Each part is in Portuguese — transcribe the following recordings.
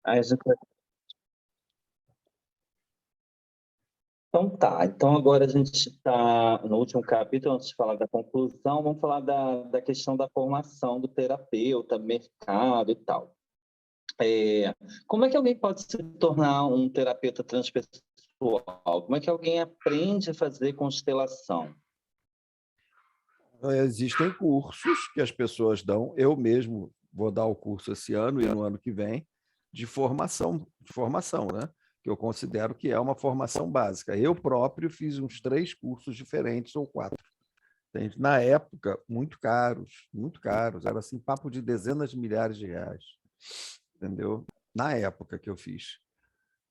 Aí a gente Então tá, então agora a gente está no último capítulo, antes de falar da conclusão, vamos falar da questão da formação do terapeuta, mercado e tal. É, como é que alguém pode se tornar um terapeuta transpessoal? Como é que alguém aprende a fazer constelação? Existem cursos que as pessoas dão, eu mesmo vou dar o curso esse ano e no ano que vem, de formação, né? Que eu considero que é uma formação básica. Eu próprio fiz uns 3 cursos diferentes ou 4. Entende? Na época, muito caros, era assim, papo de dezenas de milhares de reais, entendeu? Na época que eu fiz.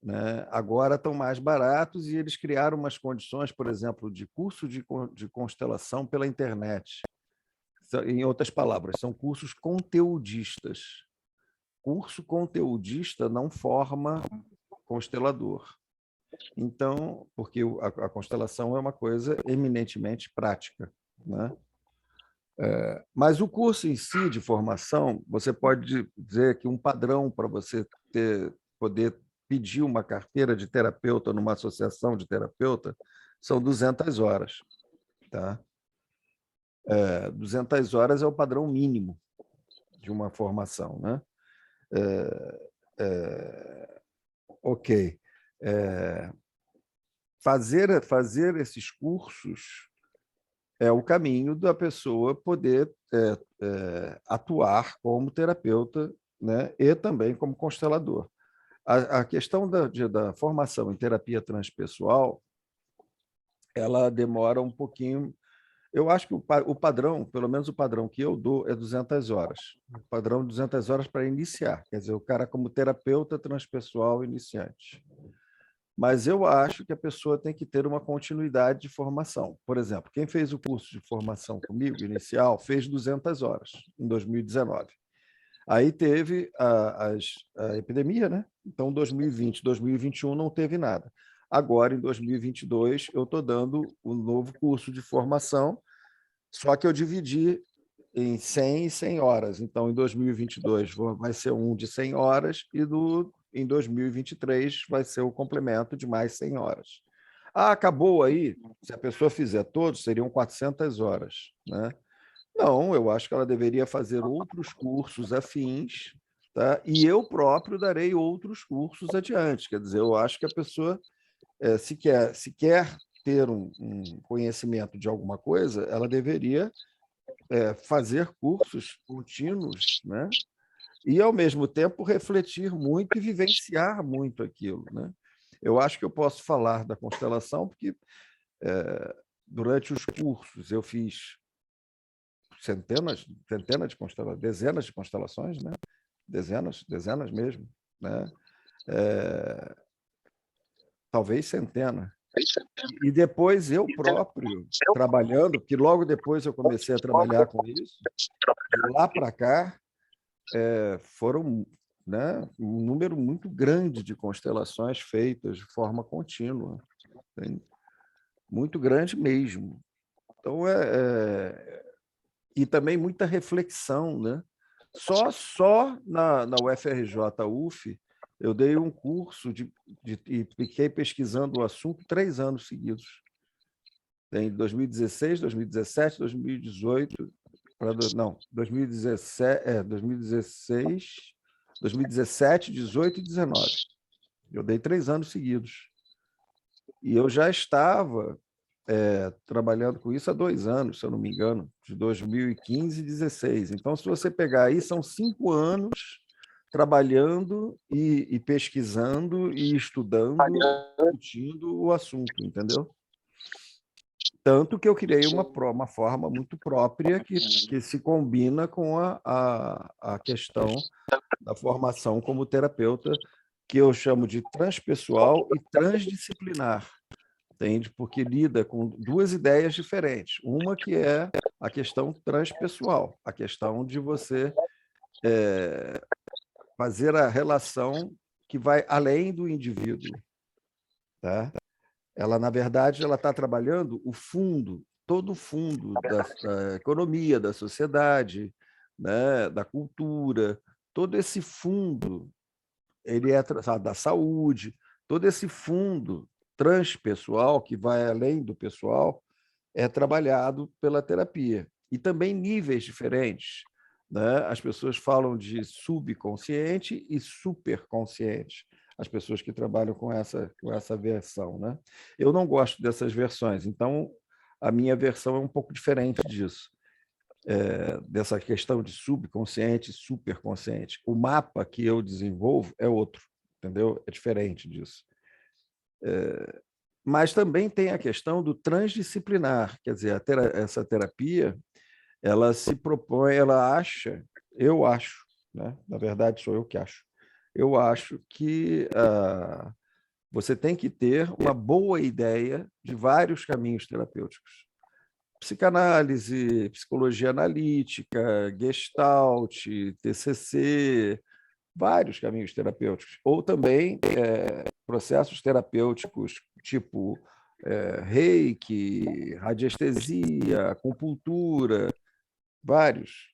Né? Agora estão mais baratos e eles criaram umas condições, por exemplo, de curso de constelação pela internet. Em outras palavras, são cursos conteudistas. Curso conteudista não forma constelador. Então, porque a constelação é uma coisa eminentemente prática, né? Mas o curso em si de formação, você pode dizer que um padrão para você poder pedir uma carteira de terapeuta numa associação de terapeuta são 200 horas. Tá? 200 horas é o padrão mínimo de uma formação. Né? É, ok. É, fazer esses cursos é o caminho da pessoa poder atuar como terapeuta, né, e também como constelador. A questão da formação em terapia transpessoal, ela demora um pouquinho. Eu acho que o padrão, pelo menos o padrão que eu dou, é 200 horas. O padrão de 200 horas para iniciar, quer dizer, o cara como terapeuta transpessoal iniciante. Mas eu acho que a pessoa tem que ter uma continuidade de formação. Por exemplo, quem fez o curso de formação comigo, inicial, fez 200 horas em 2019. Aí teve a epidemia, né? Então, 2020, 2021 não teve nada. Agora, em 2022, eu estou dando um novo curso de formação, só que eu dividi em 100 e 100 horas. Então, em 2022 vai ser um de 100 horas e em 2023 vai ser o complemento de mais 100 horas. Ah, acabou aí? Se a pessoa fizer todos, seriam 400 horas. Né? Não, eu acho que ela deveria fazer outros cursos afins, tá? E eu próprio darei outros cursos adiante. Quer dizer, eu acho que a pessoa, se quer ter um conhecimento de alguma coisa, ela deveria fazer cursos contínuos, né? E, ao mesmo tempo, refletir muito e vivenciar muito aquilo. Né? Eu acho que eu posso falar da constelação, porque durante os cursos eu fiz centenas de constelações, dezenas de constelações, né? Dezenas mesmo, né? Talvez centenas. E depois eu próprio trabalhando, porque logo depois eu comecei a trabalhar com isso, de lá para cá, foram, né, um número muito grande de constelações feitas de forma contínua, muito grande mesmo. Então, e também muita reflexão. Né? Só na UFRJ-UF eu dei um curso e fiquei pesquisando o assunto 3 anos seguidos. Em 2016, 2017, 2018, não, 2017, 2017, 18 e 19. Eu dei 3 anos seguidos. E eu já estava trabalhando com isso há 2 anos, se eu não me engano, de 2015 e 2016. Então, se você pegar aí, são 5 anos trabalhando e pesquisando e estudando, discutindo o assunto, entendeu? Tanto que eu criei uma forma muito própria que se combina com a questão da formação como terapeuta, que eu chamo de transpessoal e transdisciplinar, entende? Porque lida com 2 ideias diferentes. Uma que é a questão transpessoal, a questão de você fazer a relação que vai além do indivíduo. Tá? Ela, na verdade, ela está trabalhando o fundo, todo o fundo da economia, da sociedade, né, da cultura, todo esse fundo ele é da saúde, todo esse fundo transpessoal, que vai além do pessoal, é trabalhado pela terapia. E também níveis diferentes, né? As pessoas falam de subconsciente e superconsciente, as pessoas que trabalham com essa versão, né? Eu não gosto dessas versões, então a minha versão é um pouco diferente disso, dessa questão de subconsciente e superconsciente. O mapa que eu desenvolvo é outro, entendeu? É diferente disso. Mas também tem a questão do transdisciplinar, quer dizer, essa terapia, ela se propõe, ela acha, eu acho, né? Na verdade sou eu que acho, eu acho que você tem que ter uma boa ideia de vários caminhos terapêuticos. Psicanálise, psicologia analítica, Gestalt, TCC, vários caminhos terapêuticos, ou também processos terapêuticos tipo reiki, radiestesia, acupuntura, vários.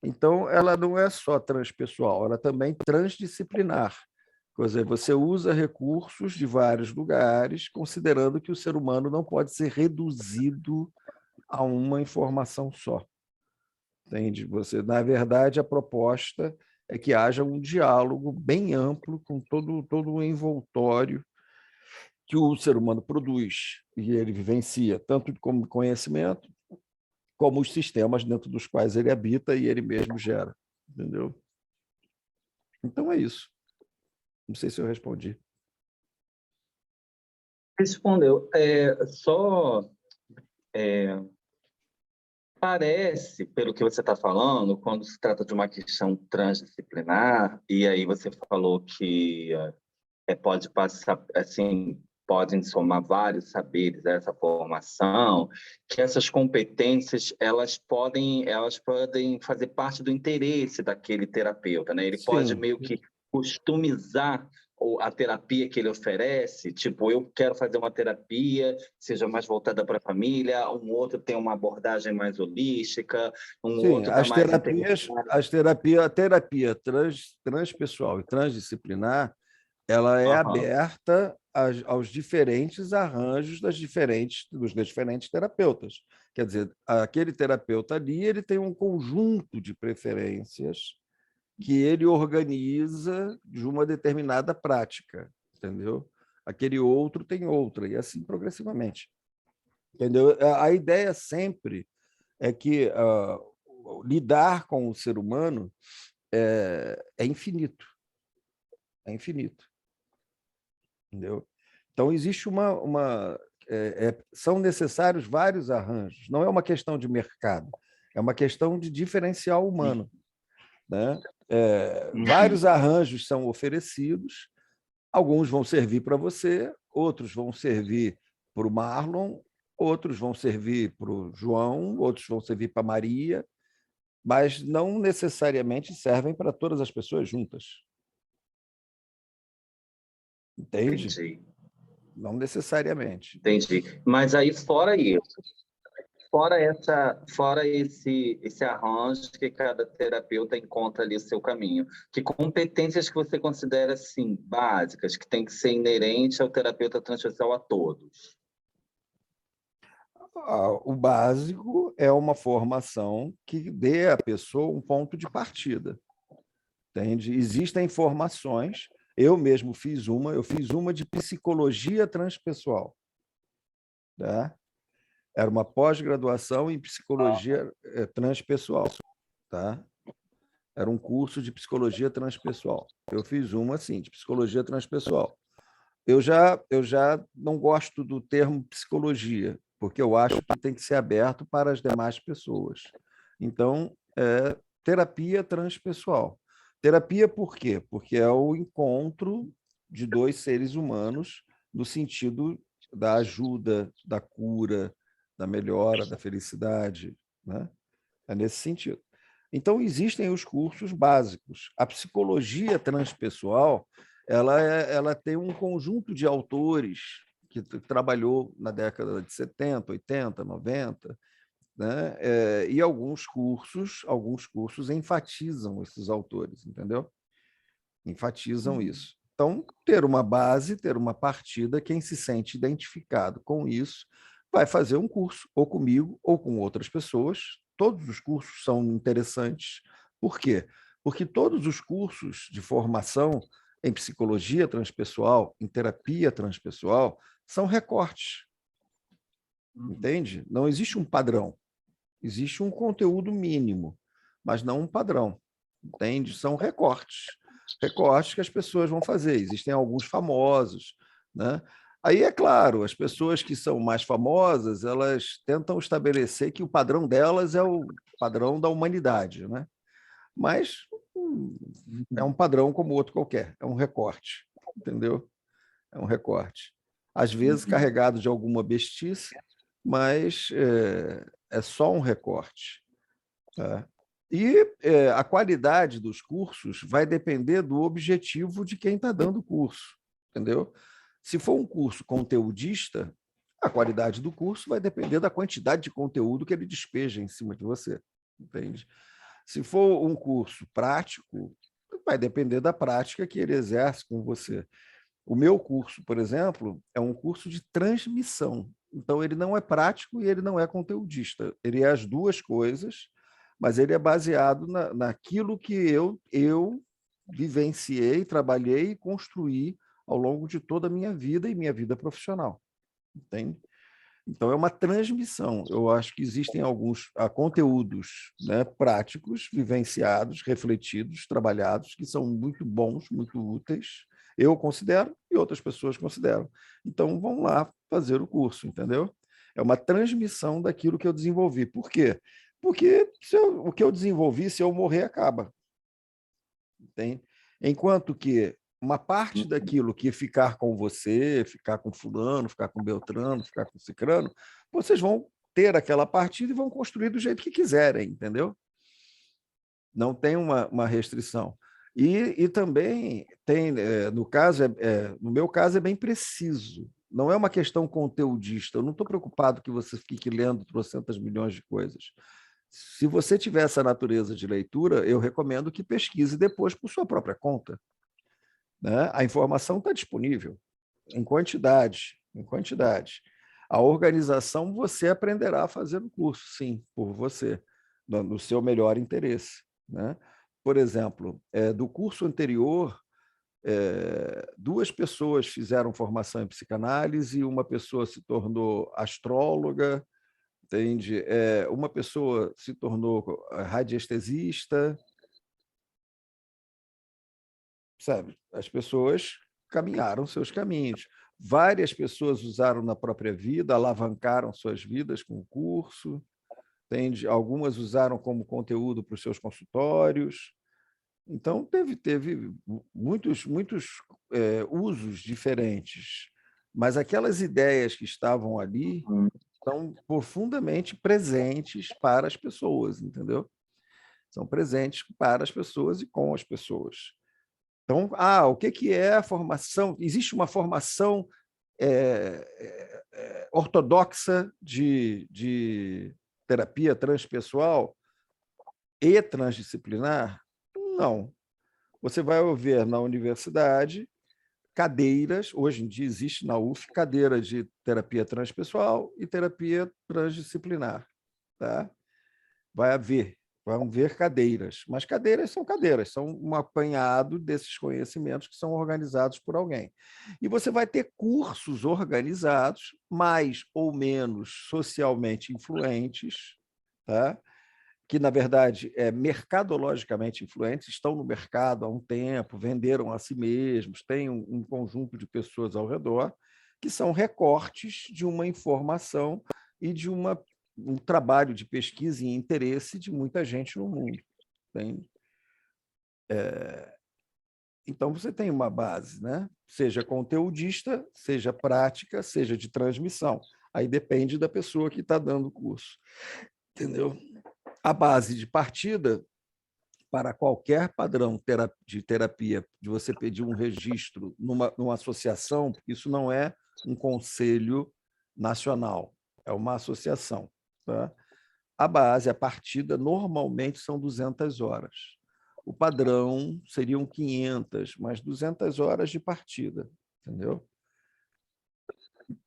Então, ela não é só transpessoal, ela também é transdisciplinar. Quer dizer, você usa recursos de vários lugares, considerando que o ser humano não pode ser reduzido a uma informação só. Entende? Na verdade, a proposta é que haja um diálogo bem amplo com todo o envoltório que o ser humano produz e ele vivencia, tanto como conhecimento, como os sistemas dentro dos quais ele habita e ele mesmo gera. Entendeu? Então é isso. Não sei se eu respondi. Respondeu. Parece, pelo que você está falando, quando se trata de uma questão transdisciplinar, e aí você falou que pode passar, assim, podem somar vários saberes a essa formação, que essas competências elas podem fazer parte do interesse daquele terapeuta, né? Ele pode Sim, meio que customizar a terapia que ele oferece, tipo, eu quero fazer uma terapia, seja mais voltada para a família, um outro tem uma abordagem mais holística, um sim. outro está mais integrado. A terapia transpessoal e transdisciplinar, ela é Aham. aberta aos diferentes arranjos dos diferentes terapeutas. Quer dizer, aquele terapeuta ali, ele tem um conjunto de preferências que ele organiza de uma determinada prática, entendeu? Aquele outro tem outra, e assim progressivamente. Entendeu? A ideia sempre é que lidar com o ser humano é infinito, é infinito. Entendeu? Então, existe são necessários vários arranjos. Não é uma questão de mercado, é uma questão de diferencial humano. Né? Vários arranjos são oferecidos, alguns vão servir para você, outros vão servir para o Marlon, outros vão servir para o João, outros vão servir para a Maria, mas não necessariamente servem para todas as pessoas juntas. Entende? Entendi, Não necessariamente. entendi. Mas aí, fora isso, fora esse arranjo que cada terapeuta encontra ali o seu caminho, que competências que você considera assim básicas, que tem que ser inerente ao terapeuta transversal a todos? O básico é uma formação que dê à pessoa um ponto de partida. Entende? Existem formações, eu mesmo eu fiz uma de psicologia transpessoal. Tá? Era uma pós-graduação em psicologia transpessoal. Tá? Era um curso de psicologia transpessoal. Eu fiz uma, assim, de psicologia transpessoal. Eu já não gosto do termo psicologia, porque eu acho que tem que ser aberto para as demais pessoas. Então, terapia transpessoal. Terapia por quê? Porque é o encontro de dois seres humanos no sentido da ajuda, da cura, da melhora, da felicidade, né? É nesse sentido. Então, existem os cursos básicos. A psicologia transpessoal, ela tem um conjunto de autores que trabalhou na década de 70, 80, 90, né? E alguns cursos enfatizam esses autores, entendeu? enfatizam isso. Então, ter uma base, ter uma partida, quem se sente identificado com isso vai fazer um curso, ou comigo, ou com outras pessoas. Todos os cursos são interessantes. Por quê? Porque todos os cursos de formação em psicologia transpessoal, em terapia transpessoal, são recortes, entende? Não existe um padrão, existe um conteúdo mínimo, mas não um padrão, entende? São recortes, recortes que as pessoas vão fazer. Existem alguns famosos, né? Aí, é claro, as pessoas que são mais famosas, elas tentam estabelecer que o padrão delas é o padrão da humanidade, né? Mas é um padrão como outro qualquer, é um recorte, entendeu? É um recorte. Às vezes carregado de alguma bestice, mas é só um recorte. Tá? E a qualidade dos cursos vai depender do objetivo de quem está dando o curso, entendeu? Se for um curso conteudista, a qualidade do curso vai depender da quantidade de conteúdo que ele despeja em cima de você, entende? Se for um curso prático, vai depender da prática que ele exerce com você. O meu curso, por exemplo, é um curso de transmissão. Então, ele não é prático e ele não é conteudista. Ele é as duas coisas, mas ele é baseado naquilo que eu vivenciei, trabalhei e construí ao longo de toda a minha vida e minha vida profissional. Entende? Então, é uma transmissão. Eu acho que existem alguns conteúdos, né, práticos, vivenciados, refletidos, trabalhados, que são muito bons, muito úteis. Eu considero e outras pessoas consideram. Então, vão lá fazer o curso, entendeu? É uma transmissão daquilo que eu desenvolvi. Por quê? Porque o que eu desenvolvi, se eu morrer, acaba. Entende? Enquanto que uma parte daquilo que ficar com você, ficar com fulano, ficar com Beltrano, ficar com Cicrano, vocês vão ter aquela partida e vão construir do jeito que quiserem, entendeu? Não tem uma restrição. E também tem, no meu caso, é bem preciso. Não é uma questão conteudista. Eu não estou preocupado que você fique lendo trocentas milhões de coisas. Se você tiver essa natureza de leitura, eu recomendo que pesquise depois por sua própria conta. Né? A informação está disponível em quantidade, em quantidade. A organização você aprenderá a fazer no curso, sim, por você, no seu melhor interesse. Né? Por exemplo, do curso anterior, duas pessoas fizeram formação em psicanálise, uma pessoa se tornou astróloga, entende? Uma pessoa se tornou radiestesista, sabe? As pessoas caminharam seus caminhos. Várias pessoas usaram na própria vida, alavancaram suas vidas com o curso, entende? Algumas usaram como conteúdo para os seus consultórios. Então, teve muitos usos diferentes, mas aquelas ideias que estavam ali são profundamente presentes para as pessoas, entendeu? São presentes para as pessoas e com as pessoas. Então, o que é a formação? Existe uma formação ortodoxa de terapia transpessoal e transdisciplinar? Não. Você vai ver na universidade cadeiras, hoje em dia existe na UF, cadeira de terapia transpessoal e terapia transdisciplinar. Tá? Vão ver cadeiras, mas cadeiras, são um apanhado desses conhecimentos que são organizados por alguém. E você vai ter cursos organizados, mais ou menos socialmente influentes, tá? Que, na verdade, mercadologicamente influentes, estão no mercado há um tempo, venderam a si mesmos, têm um conjunto de pessoas ao redor, que são recortes de uma informação e de um trabalho de pesquisa e interesse de muita gente no mundo. Entende? Então, você tem uma base, né? Seja conteudista, seja prática, seja de transmissão. Aí depende da pessoa que está dando o curso. Entendeu? A base de partida para qualquer padrão de terapia, de você pedir um registro numa associação, porque isso não é um conselho nacional, é uma associação. Tá? A base, a partida, normalmente são 200 horas. o padrão seriam 500, mais 200 horas de partida, entendeu?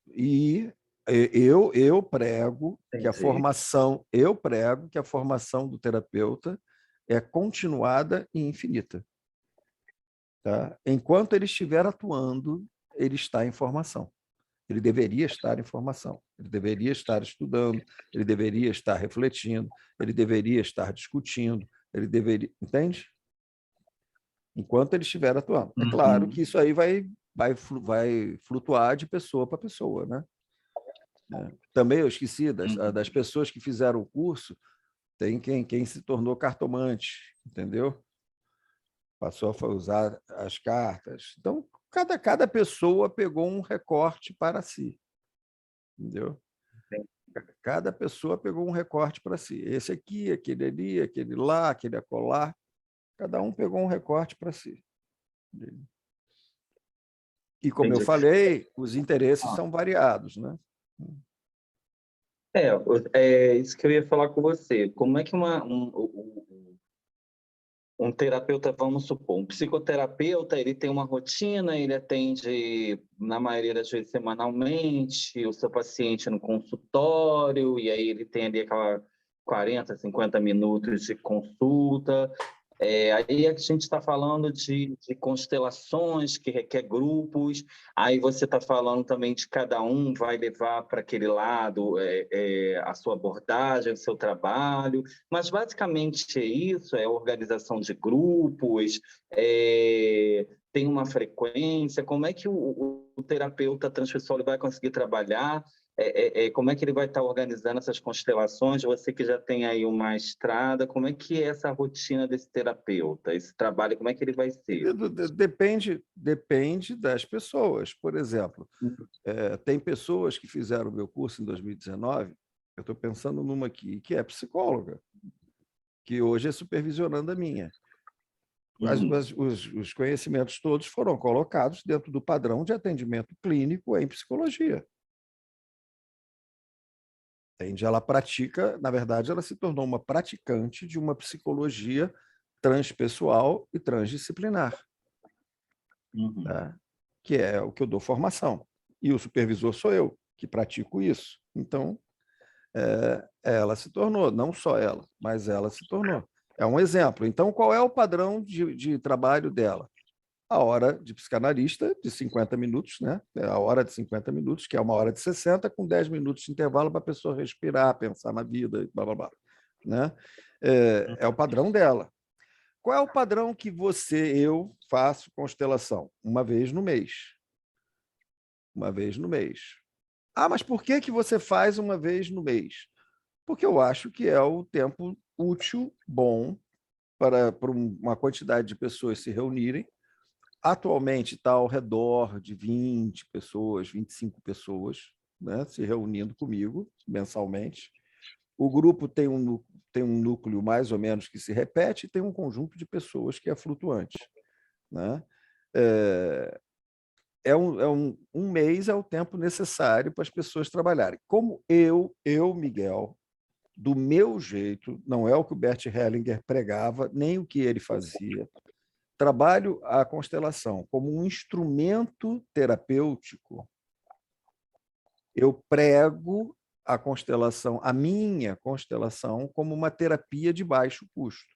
E eu prego que a formação do terapeuta é continuada e infinita. Tá? Enquanto ele estiver atuando, ele está em formação. Ele deveria estar em formação. Ele deveria estar estudando, ele deveria estar refletindo, ele deveria estar discutindo, ele deveria... Entende? Enquanto ele estiver atuando. É claro que isso aí vai flutuar de pessoa para pessoa, né? Também eu esqueci das pessoas que fizeram o curso, tem quem se tornou cartomante, entendeu? Passou a usar as cartas. Então, cada pessoa pegou um recorte para si, entendeu? Cada pessoa pegou um recorte para si. Esse aqui, aquele ali, aquele lá, aquele acolá. Cada um pegou um recorte para si. E, como eu falei, os interesses são variados, né? É isso que eu ia falar com você. Como é que um terapeuta, vamos supor, um psicoterapeuta, ele tem uma rotina, ele atende, na maioria das vezes, semanalmente, o seu paciente no consultório, e aí ele tem ali aquela 40, 50 minutos de consulta. Aí a gente está falando de constelações que requer grupos, aí você está falando também de cada um vai levar para aquele lado a sua abordagem, o seu trabalho, mas basicamente é isso, é organização de grupos, tem uma frequência, como é que o terapeuta transpessoal vai conseguir trabalhar? Como é que ele vai estar organizando essas constelações? Você que já tem aí uma estrada, como é que é essa rotina desse terapeuta? Esse trabalho, como é que ele vai ser? Depende das pessoas. Por exemplo, tem pessoas que fizeram o meu curso em 2019, eu estou pensando numa aqui, que é psicóloga, que hoje é supervisionando a minha. Os conhecimentos todos foram colocados dentro do padrão de atendimento clínico em psicologia. Entende? Ela pratica, na verdade, ela se tornou uma praticante de uma psicologia transpessoal e transdisciplinar, tá? Que é o que eu dou formação. E o supervisor sou eu, que pratico isso. Então, ela se tornou, não só ela, mas ela se tornou. É um exemplo. Então, qual é o padrão de trabalho dela? A hora de psicanalista de 50 minutos, né? A hora de 50 minutos, que é uma hora de 60, com 10 minutos de intervalo para a pessoa respirar, pensar na vida, blá, blá, blá, né? É o padrão dela. Qual é o padrão que eu faço constelação? Uma vez no mês. Uma vez no mês. Ah, mas por que você faz uma vez no mês? Porque eu acho que é o tempo útil, bom, para uma quantidade de pessoas se reunirem. Atualmente está ao redor de 20 pessoas, 25 pessoas, né, se reunindo comigo mensalmente. O grupo tem um núcleo mais ou menos que se repete e tem um conjunto de pessoas que é flutuante, né? Um mês é o tempo necessário para as pessoas trabalharem. Como Miguel, do meu jeito, não é o que o Bert Hellinger pregava, nem o que ele fazia. Trabalho a constelação como um instrumento terapêutico. Eu prego a constelação, a minha constelação, como uma terapia de baixo custo.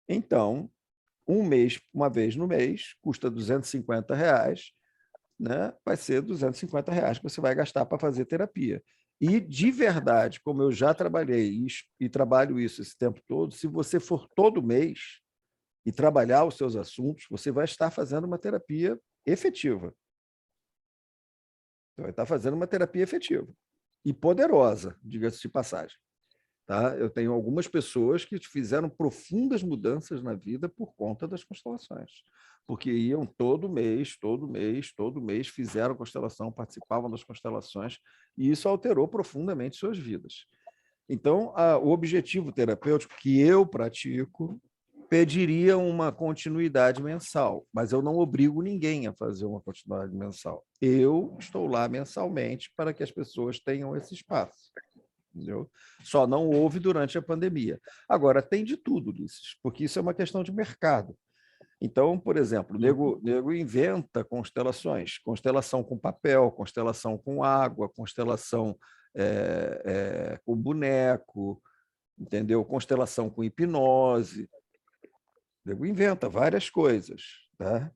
Então, uma vez no mês, custa R$250, né? Vai ser R$250 que você vai gastar para fazer terapia. E, de verdade, como eu já trabalhei e trabalho isso esse tempo todo, se você for todo mês e trabalhar os seus assuntos, você vai estar fazendo uma terapia efetiva. Você vai estar fazendo uma terapia efetiva e poderosa, diga-se de passagem. Tá? Eu tenho algumas pessoas que fizeram profundas mudanças na vida por conta das constelações, porque iam todo mês, fizeram constelação, participavam das constelações, e isso alterou profundamente suas vidas. Então, o objetivo terapêutico que eu pratico pediria uma continuidade mensal, mas eu não obrigo ninguém a fazer uma continuidade mensal. Eu estou lá mensalmente para que as pessoas tenham esse espaço, entendeu? Só não houve durante a pandemia. Agora, tem de tudo, Ulisses, porque isso é uma questão de mercado. Então, por exemplo, o nego inventa constelações, constelação com papel, constelação com água, constelação com boneco, entendeu? Constelação com hipnose. O nego inventa várias coisas. Tá?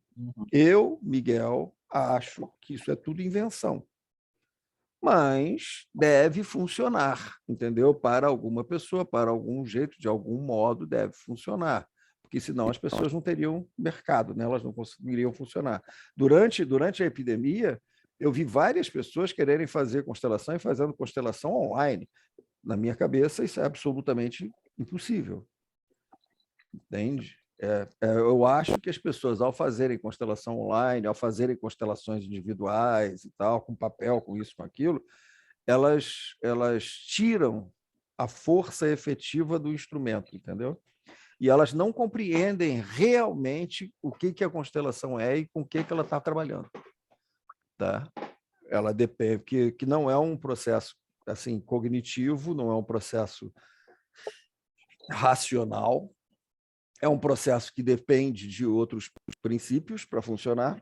Eu, Miguel, acho que isso é tudo invenção. Mas deve funcionar, entendeu? Para alguma pessoa, para algum jeito, de algum modo, deve funcionar. Porque senão as pessoas não teriam mercado, né? Elas não conseguiriam funcionar. Durante a epidemia, eu vi várias pessoas quererem fazer constelação e fazendo constelação online. Na minha cabeça, isso é absolutamente impossível. Entende? Eu acho que as pessoas, ao fazerem constelação online, ao fazerem constelações individuais e tal, com papel, com isso, com aquilo, elas tiram a força efetiva do instrumento, entendeu? E elas não compreendem realmente o que a constelação é e com o que ela está trabalhando. Tá? Ela depende, que não é um processo assim cognitivo, não é um processo racional, é um processo que depende de outros princípios para funcionar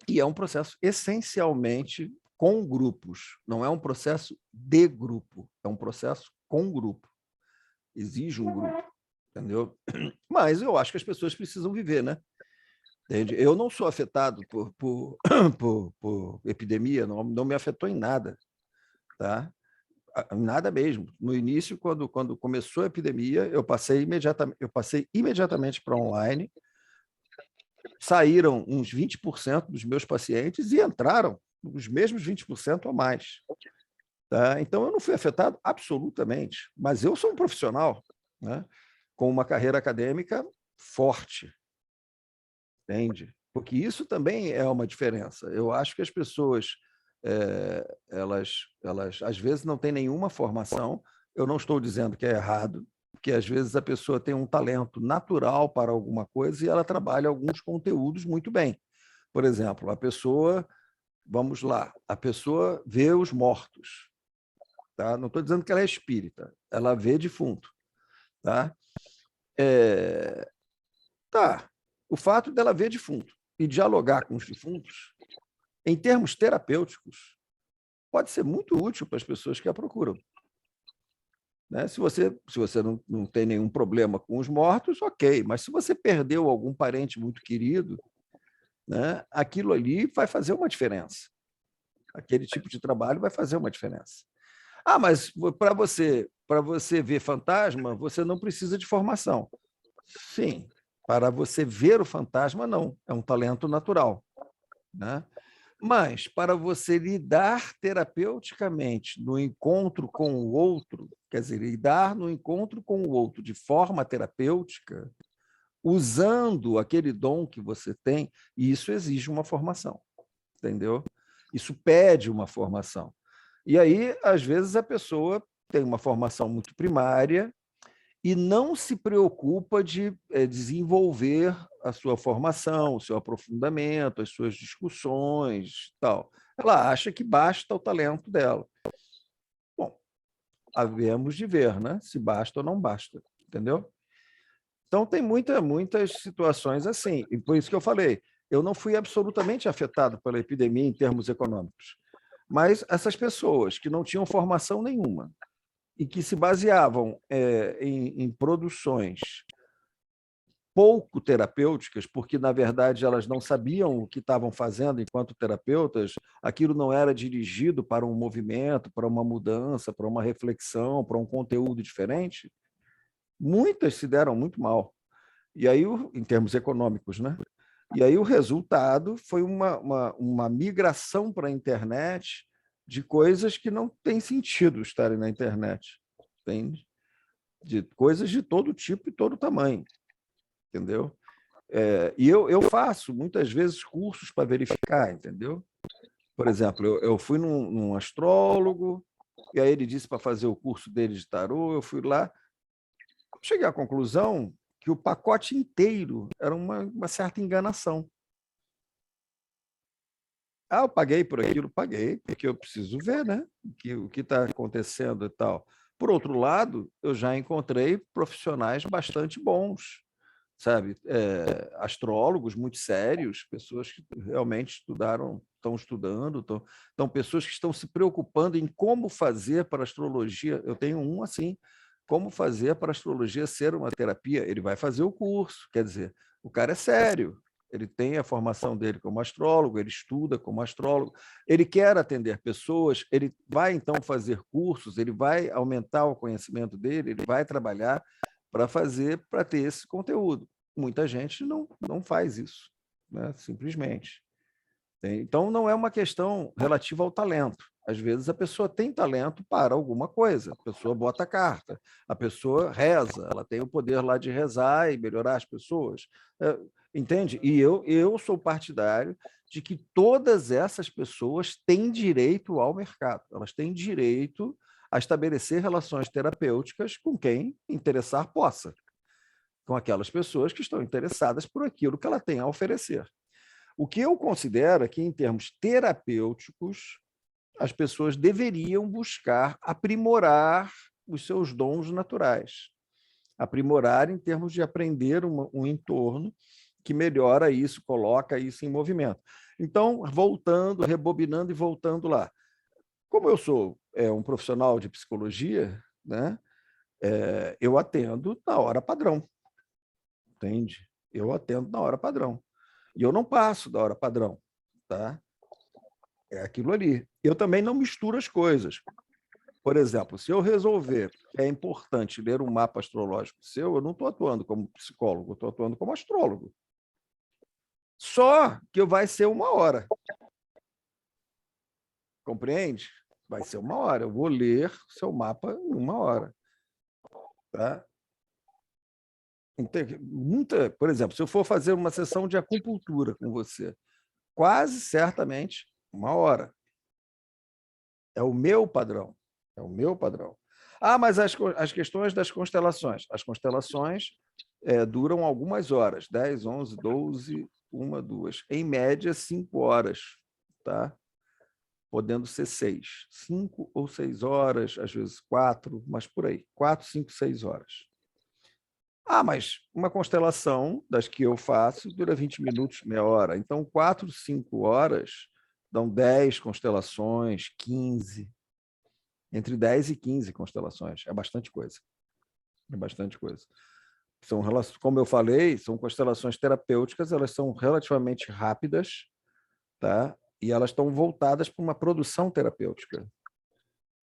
e é um processo essencialmente com grupos. Não é um processo de grupo, é um processo com grupo. Exige um grupo, entendeu? Mas eu acho que as pessoas precisam viver, né? Entende? Eu não sou afetado por epidemia, não me afetou em nada, tá? Nada mesmo. No início, quando começou a epidemia, eu passei imediatamente para online. Saíram uns 20% dos meus pacientes e entraram os mesmos 20% a mais. Tá? Então, eu não fui afetado absolutamente, mas eu sou um profissional, né, com uma carreira acadêmica forte, entende? Porque isso também é uma diferença. Eu acho que as pessoas elas às vezes não têm nenhuma formação. Eu não estou dizendo que é errado, porque às vezes a pessoa tem um talento natural para alguma coisa e ela trabalha alguns conteúdos muito bem. Por exemplo, vamos lá, a pessoa vê os mortos. Tá? Não estou dizendo que ela é espírita, ela vê defunto. Tá? Tá. O fato dela ver defunto e dialogar com os defuntos, em termos terapêuticos, pode ser muito útil para as pessoas que a procuram. Né? Se você não tem nenhum problema com os mortos, ok, mas se você perdeu algum parente muito querido, né, aquilo ali vai fazer uma diferença. Aquele tipo de trabalho vai fazer uma diferença. Ah, mas para você ver fantasma, você não precisa de formação. Sim, para você ver o fantasma, não. É um talento natural. Né? Mas, para você lidar terapeuticamente no encontro com o outro, quer dizer, lidar no encontro com o outro de forma terapêutica, usando aquele dom que você tem, isso exige uma formação, entendeu? Isso pede uma formação. E aí, às vezes, a pessoa tem uma formação muito primária e não se preocupa de desenvolver a sua formação, o seu aprofundamento, as suas discussões, tal. Ela acha que basta o talento dela. Bom, havemos de ver, né? Se basta ou não basta, entendeu? Então, tem muitas situações assim. E por isso que eu falei, eu não fui absolutamente afetado pela epidemia em termos econômicos. Mas essas pessoas que não tinham formação nenhuma e que se baseavam em produções pouco terapêuticas, porque, na verdade, elas não sabiam o que estavam fazendo enquanto terapeutas, aquilo não era dirigido para um movimento, para uma mudança, para uma reflexão, para um conteúdo diferente, muitas se deram muito mal. E aí, em termos econômicos, né? E aí o resultado foi uma migração para a internet de coisas que não têm sentido estarem na internet, entende? De coisas de todo tipo e todo tamanho, entendeu? E eu faço muitas vezes cursos para verificar, entendeu? Por exemplo, eu fui num astrólogo, e aí ele disse para fazer o curso dele de tarô, eu fui lá, cheguei à conclusão que o pacote inteiro era uma certa enganação. Ah, eu paguei por aquilo, paguei, porque eu preciso ver, né? O que está acontecendo e tal. Por outro lado, eu já encontrei profissionais bastante bons, sabe? Astrólogos muito sérios, pessoas que realmente estudaram, estão estudando, estão pessoas que estão se preocupando em como fazer para a astrologia. Eu tenho um assim, como fazer para a astrologia ser uma terapia. Ele vai fazer o curso, quer dizer, o cara é sério. Ele tem a formação dele como astrólogo, ele estuda como astrólogo, ele quer atender pessoas, ele vai então fazer cursos, ele vai aumentar o conhecimento dele, ele vai trabalhar para ter esse conteúdo. Muita gente não faz isso, né? Simplesmente. Então, não é uma questão relativa ao talento. Às vezes, a pessoa tem talento para alguma coisa, a pessoa bota a carta, a pessoa reza, ela tem o poder lá de rezar e melhorar as pessoas. Entende? E eu sou partidário de que todas essas pessoas têm direito ao mercado, elas têm direito a estabelecer relações terapêuticas com quem interessar possa, com aquelas pessoas que estão interessadas por aquilo que ela tem a oferecer. O que eu considero é que, em termos terapêuticos, as pessoas deveriam buscar aprimorar os seus dons naturais, aprimorar em termos de aprender um entorno que melhora isso, coloca isso em movimento. Então, voltando, rebobinando e voltando lá. Como eu sou um profissional de psicologia, né, eu atendo na hora padrão, entende? Eu atendo na hora padrão. E eu não passo da hora padrão, tá? É aquilo ali. Eu também não misturo as coisas. Por exemplo, se eu resolver que é importante ler um mapa astrológico seu, eu não estou atuando como psicólogo, eu estou atuando como astrólogo. Só que vai ser 1 hora. Compreende? Vai ser 1 hora. Eu vou ler seu mapa em 1 hora. Tá? Por exemplo, se eu for fazer uma sessão de acupuntura com você, quase certamente 1 hora. É o meu padrão. É o meu padrão. Ah, mas as questões das constelações. As constelações duram algumas horas, 10, 11, 12, 1, 2. Em média, 5 horas, tá? Podendo ser 6. 5 ou 6 horas, às vezes 4, mas por aí. 4, 5, 6 horas. Ah, mas uma constelação das que eu faço dura 20 minutos, meia hora. Então, 4, 5 horas dão 10 constelações, 15. Entre 10 e 15 constelações. É bastante coisa. É bastante coisa. Como eu falei, são constelações terapêuticas, elas são relativamente rápidas, tá? E elas estão voltadas para uma produção terapêutica,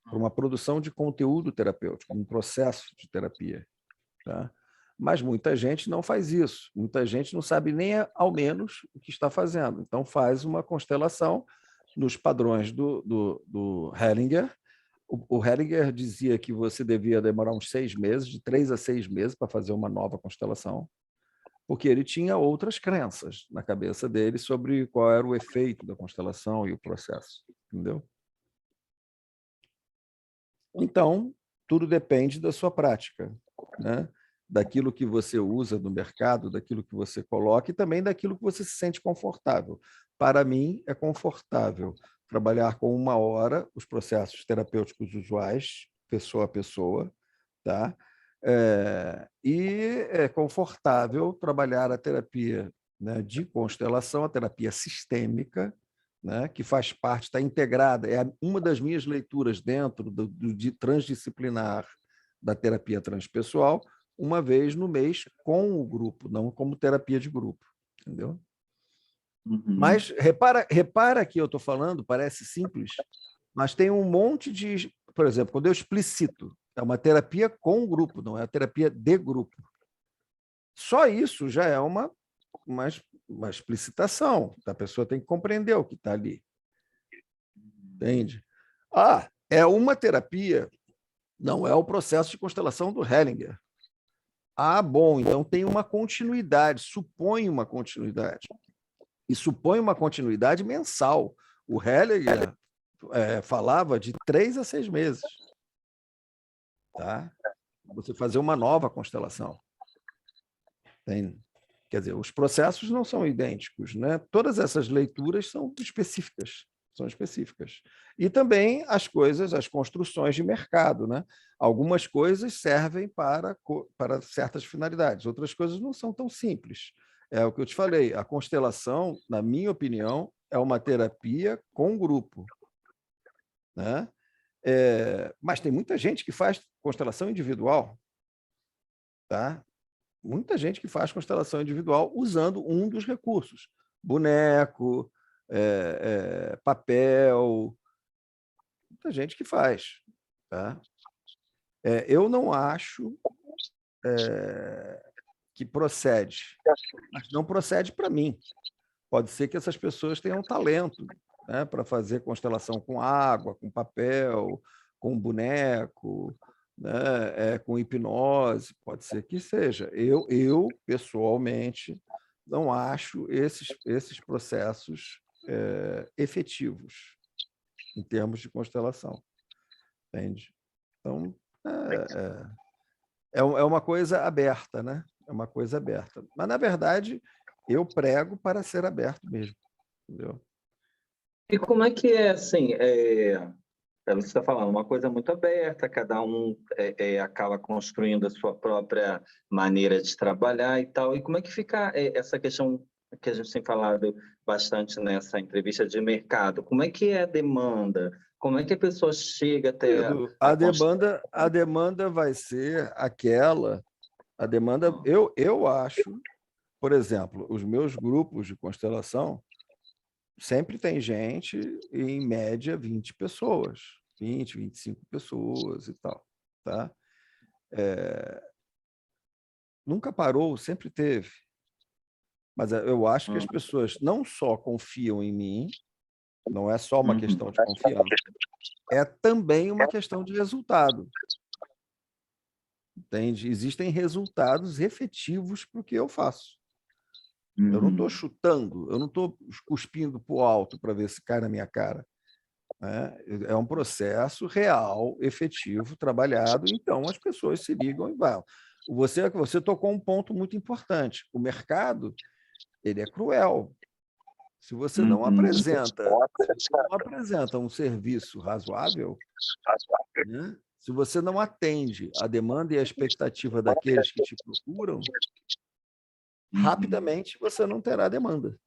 para uma produção de conteúdo terapêutico, um processo de terapia, tá? Mas muita gente não faz isso. Muita gente não sabe nem ao menos o que está fazendo. Então faz uma constelação nos padrões do Hellinger. O Hellinger dizia que você devia demorar uns 6 meses, de 3 a 6 meses, para fazer uma nova constelação, porque ele tinha outras crenças na cabeça dele sobre qual era o efeito da constelação e o processo, entendeu? Então, tudo depende da sua prática, né? Daquilo que você usa no mercado, daquilo que você coloca e também daquilo que você se sente confortável. Para mim, é confortável trabalhar com 1 hora os processos terapêuticos usuais, pessoa a pessoa, tá? E é confortável trabalhar a terapia, né, de constelação, a terapia sistêmica, né, que faz parte, está integrada, é uma das minhas leituras dentro de transdisciplinar da terapia transpessoal, 1 vez no mês com o grupo, não como terapia de grupo, entendeu? Mas repara que eu estou falando, parece simples, mas tem um monte de, por exemplo, quando eu explicito, é uma terapia com grupo, não é uma terapia de grupo. Só isso já é uma explicitação. A pessoa tem que compreender o que está ali. Entende? Ah, é uma terapia, não é o processo de constelação do Hellinger. Ah, bom, então tem uma continuidade, supõe uma continuidade. E supõe uma continuidade mensal. O Hellinger falava de 3 a 6 meses. Tá? Você fazer uma nova constelação. Entende? Quer dizer, os processos não são idênticos, né? Todas essas leituras são específicas, são específicas. E também as coisas, as construções de mercado, né? Algumas coisas servem para certas finalidades, outras coisas não são tão simples. É o que eu te falei, a constelação, na minha opinião, é uma terapia com grupo, né? Mas tem muita gente que faz constelação individual, tá? Muita gente que faz constelação individual usando um dos recursos, boneco, papel, muita gente que faz. Tá? Eu não acho que procede, mas não procede para mim. Pode ser que essas pessoas tenham talento, né, para fazer constelação com água, com papel, com boneco, né, com hipnose, pode ser que seja. Eu pessoalmente, não acho esses processos efetivos em termos de constelação, entende? Então, é uma coisa aberta, né? É uma coisa aberta. Mas, na verdade, eu prego para ser aberto mesmo, entendeu? E como é que é, assim, você está falando, uma coisa muito aberta, cada um acaba construindo a sua própria maneira de trabalhar e tal. E como é que fica essa questão que a gente tem falado bastante nessa entrevista de mercado? Como é que é a demanda? Como é que a pessoa chega até Pedro, a a demanda vai ser aquela. A demanda, eu acho, por exemplo, os meus grupos de constelação sempre tem gente, em média, 20 pessoas, 20, 25 pessoas e tal. Tá? Nunca parou, sempre teve. Mas eu acho que as pessoas não só confiam em mim, não é só uma Uhum. questão de confiança, é também uma questão de resultado. Entende? Existem resultados efetivos para o que eu faço. Eu não estou chutando, eu não estou cuspindo para o alto para ver se cai na minha cara. Né? É um processo real, efetivo, trabalhado, então as pessoas se ligam e vão. Você tocou um ponto muito importante. O mercado, ele é cruel. Se você não apresenta um serviço razoável, né? Se você não atende a demanda e a expectativa daqueles que te procuram, rapidamente você não terá demanda.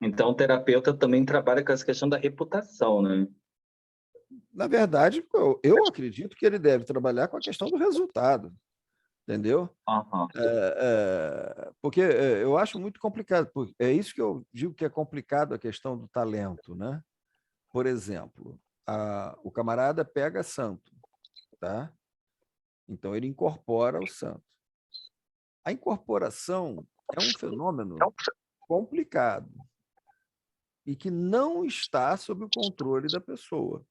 Então, o terapeuta também trabalha com essa questão da reputação, né? Na verdade, eu acredito que ele deve trabalhar com a questão do resultado, entendeu? Uhum. Porque eu acho muito complicado. É isso que eu digo que é complicado a questão do talento, né? Por exemplo, o camarada pega santo, tá? Então ele incorpora o santo. A incorporação é um fenômeno complicado e que não está sob o controle da pessoa.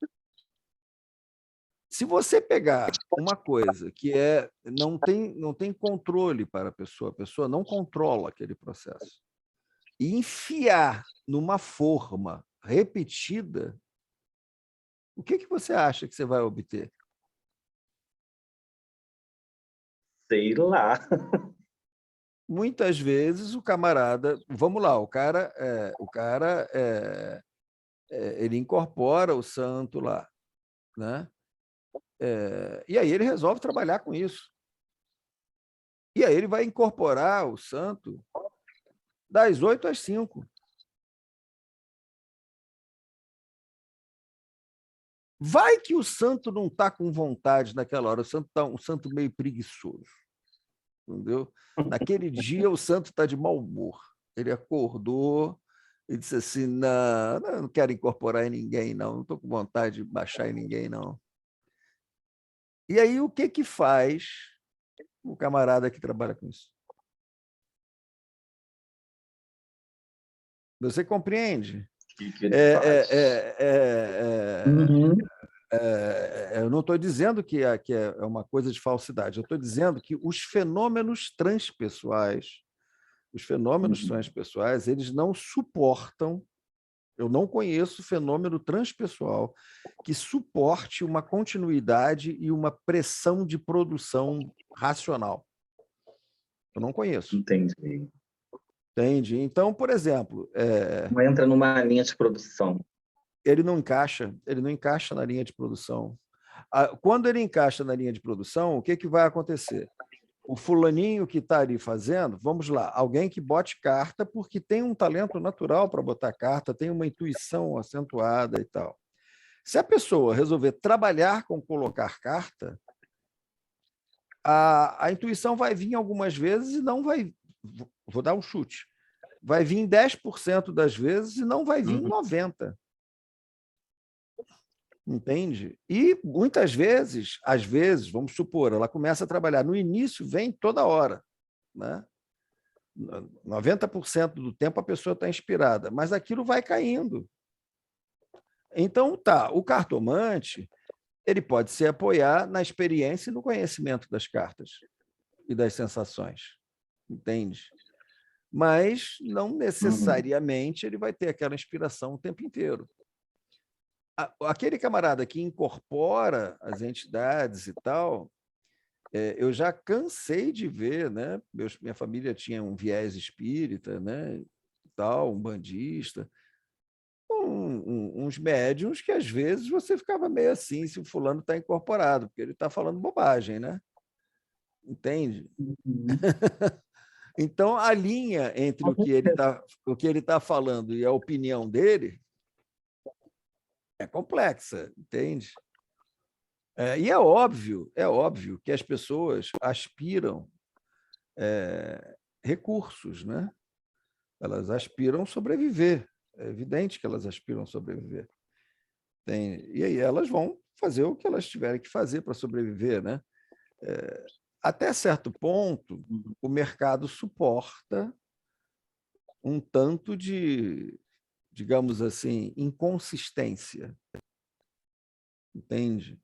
Se você pegar uma coisa que não tem controle para a pessoa não controla aquele processo, e enfiar numa forma repetida, o que você acha que você vai obter? Sei lá. Muitas vezes o camarada, vamos lá, ele incorpora o santo lá, né? E aí ele resolve trabalhar com isso. E aí ele vai incorporar o santo das 8 às 5. Vai que o santo não está com vontade naquela hora, o santo está um santo meio preguiçoso, entendeu? Naquele dia o santo está de mau humor. Ele acordou e disse assim, não quero incorporar em ninguém, não estou com vontade de baixar em ninguém, não. E aí o que faz o camarada que trabalha com isso? Você compreende? Uhum. Eu não estou dizendo que é uma coisa de falsidade, eu estou dizendo que os fenômenos transpessoais, eles não suportam, eu não conheço fenômeno transpessoal que suporte uma continuidade e uma pressão de produção racional. Eu não conheço. Entendi. Entende? Então, por exemplo, Não entra numa linha de produção. ele não encaixa na linha de produção. Quando ele encaixa na linha de produção, o que, que vai acontecer? O fulaninho que está ali fazendo, vamos lá, alguém que bote carta porque tem um talento natural para botar carta, tem uma intuição acentuada e tal. Se a pessoa resolver trabalhar com colocar carta, a intuição vai vir algumas vezes e não vai. Vou dar um chute. Vai vir 10% das vezes e não vai vir 90%. Entende? E muitas vezes, às vezes, vamos supor, ela começa a trabalhar. No início, vem toda hora. Né? 90% do tempo a pessoa está inspirada, mas aquilo vai caindo. Então, tá, o cartomante ele pode se apoiar na experiência e no conhecimento das cartas e das sensações, entende? Mas não necessariamente ele vai ter aquela inspiração o tempo inteiro. Aquele camarada que incorpora as entidades e tal, eu já cansei de ver, né? Minha família tinha um viés espírita, né? Tal, um bandista, uns médiums que às vezes você ficava meio assim se o fulano está incorporado, porque ele está falando bobagem, né? Entende? Então, a linha entre o que ele está falando e a opinião dele é complexa, entende? E é óbvio que as pessoas aspiram recursos, né? Elas aspiram sobreviver. É evidente que elas aspiram sobreviver. E aí elas vão fazer o que elas tiverem que fazer para sobreviver, né? Até certo ponto, o mercado suporta um tanto de, digamos assim, inconsistência. Entende?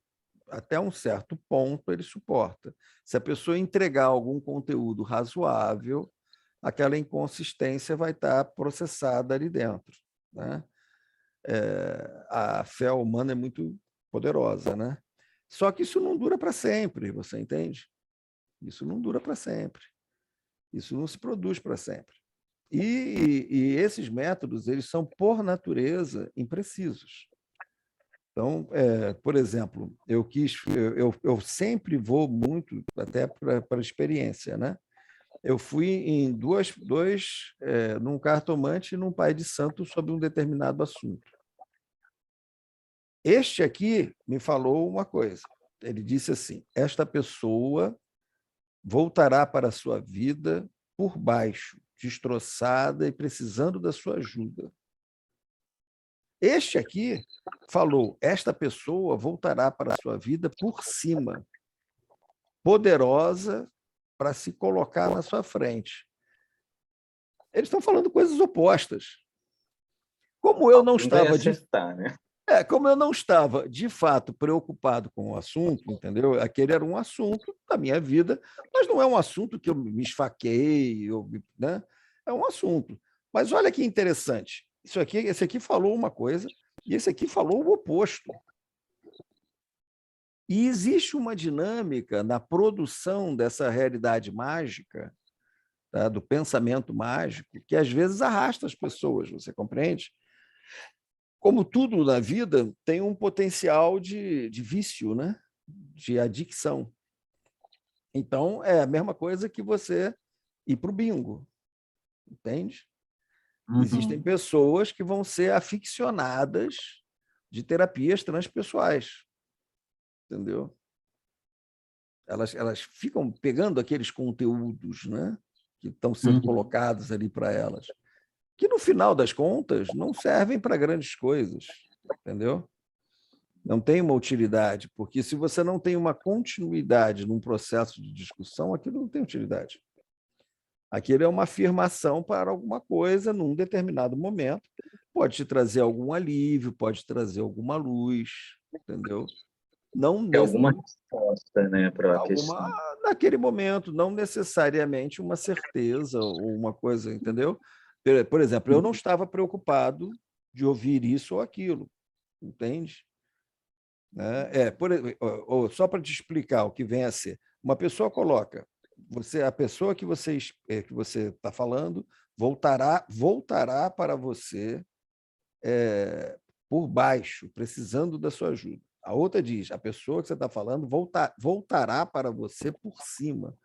Até um certo ponto ele suporta. Se a pessoa entregar algum conteúdo razoável, aquela inconsistência vai estar processada ali dentro. Né? A fé humana é muito poderosa, né? Só que isso não dura para sempre, você entende? Isso não dura para sempre. Isso não se produz para sempre. E esses métodos, eles são, por natureza, imprecisos. Então, por exemplo, eu sempre vou muito, até para a experiência, né? Eu fui em num cartomante e num pai de santo sobre um determinado assunto. Este aqui me falou uma coisa. Ele disse assim: esta pessoa voltará para a sua vida por baixo, destroçada e precisando da sua ajuda. Este aqui falou: esta pessoa voltará para a sua vida por cima, poderosa para se colocar na sua frente. Eles estão falando coisas opostas. Como eu não estava acertar, né? Como eu não estava, de fato, preocupado com o assunto, entendeu? Aquele era um assunto da minha vida, mas não é um assunto que eu me esfaquei, né? É um assunto. Mas olha que interessante. Esse aqui falou uma coisa e esse aqui falou o oposto. E existe uma dinâmica na produção dessa realidade mágica, tá? Do pensamento mágico, que às vezes arrasta as pessoas, você compreende? Como tudo na vida, tem um potencial de vício, né? De adicção. Então, é a mesma coisa que você ir para o bingo, entende? Existem pessoas que vão ser aficionadas de terapias transpessoais, entendeu? Elas ficam pegando aqueles conteúdos, né? Que estão sendo colocados ali para elas, que no final das contas não servem para grandes coisas, entendeu? Não tem uma utilidade, porque se você não tem uma continuidade num processo de discussão, aquilo não tem utilidade. Aquilo é uma afirmação para alguma coisa num determinado momento, pode te trazer algum alívio, pode trazer alguma luz, entendeu? Não alguma resposta, né, para a questão. Naquele momento, não necessariamente uma certeza ou uma coisa, entendeu? Por exemplo, eu não estava preocupado de ouvir isso ou aquilo, entende? Só para te explicar o que vem a ser. Uma pessoa coloca a pessoa que você está falando voltará para você por baixo, precisando da sua ajuda. A outra diz, a pessoa que você está falando voltará para você por cima,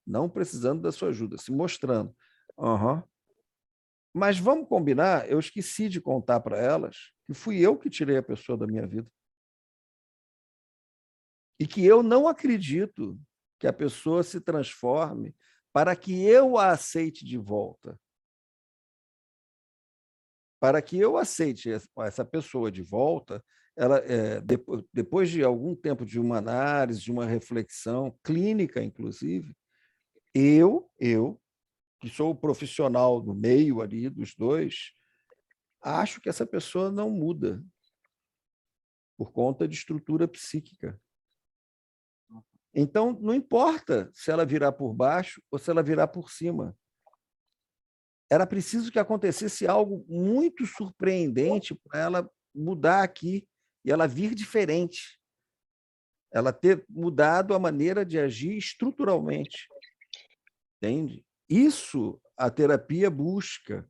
não precisando da sua ajuda, se mostrando. Uhum. Mas vamos combinar, eu esqueci de contar para elas que fui eu que tirei a pessoa da minha vida. E que eu não acredito que a pessoa se transforme para que eu a aceite de volta. Para que eu aceite essa pessoa de volta, depois de algum tempo de uma análise, de uma reflexão clínica, inclusive, eu, que sou o profissional do meio ali dos dois, acho que essa pessoa não muda por conta de estrutura psíquica. Então, não importa se ela virar por baixo ou se ela virar por cima. Era preciso que acontecesse algo muito surpreendente para ela mudar aqui e ela vir diferente. Ela ter mudado a maneira de agir estruturalmente. Entende? Isso a terapia busca.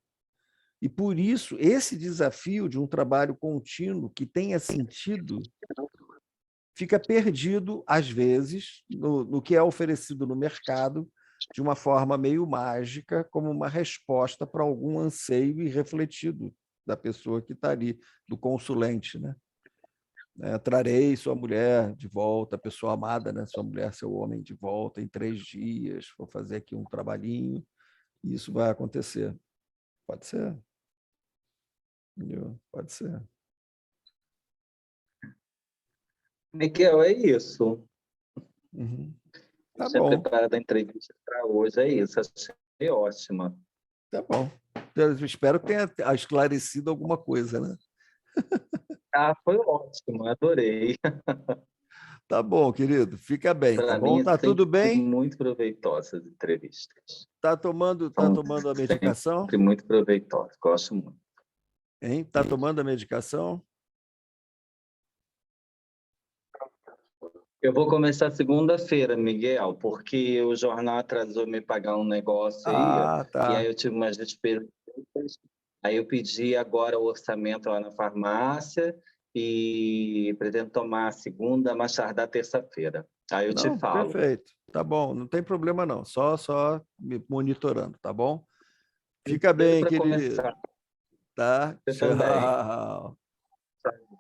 E, por isso, esse desafio de um trabalho contínuo que tenha sentido fica perdido, às vezes, no que é oferecido no mercado, de uma forma meio mágica, como uma resposta para algum anseio irrefletido da pessoa que está ali, do consulente, né? Trarei sua mulher de volta, a pessoa amada, né? Sua mulher, seu homem de volta em 3 dias, vou fazer aqui um trabalhinho, e isso vai acontecer. Pode ser. Entendeu? Pode ser. Miguel, é isso. Uhum. Tá Você bom. preparado a entrevista para hoje, é isso. Achei ótima. Tá bom. Eu espero que tenha esclarecido alguma coisa, né? Ah, foi ótimo, adorei. Tá bom, querido. Fica bem, tá Para bom? mim, Tá tudo sempre bem? muito proveitosas as entrevistas. Tá São tomando a medicação? sempre muito proveitosas, gosto muito. Hein? Tá tomando a medicação? Eu vou começar segunda-feira, Miguel, porque o jornal atrasou me pagar um negócio aí, Ah, e aí tá. eu tive umas despesas. Aí eu pedi agora o orçamento lá na farmácia e pretendo tomar segunda, mais tardar terça-feira. Aí eu te Não, falo. perfeito. Tá bom, não tem problema não. Só me monitorando, tá bom? Fica bem, Para querido. começar, Tá? você também. Tchau.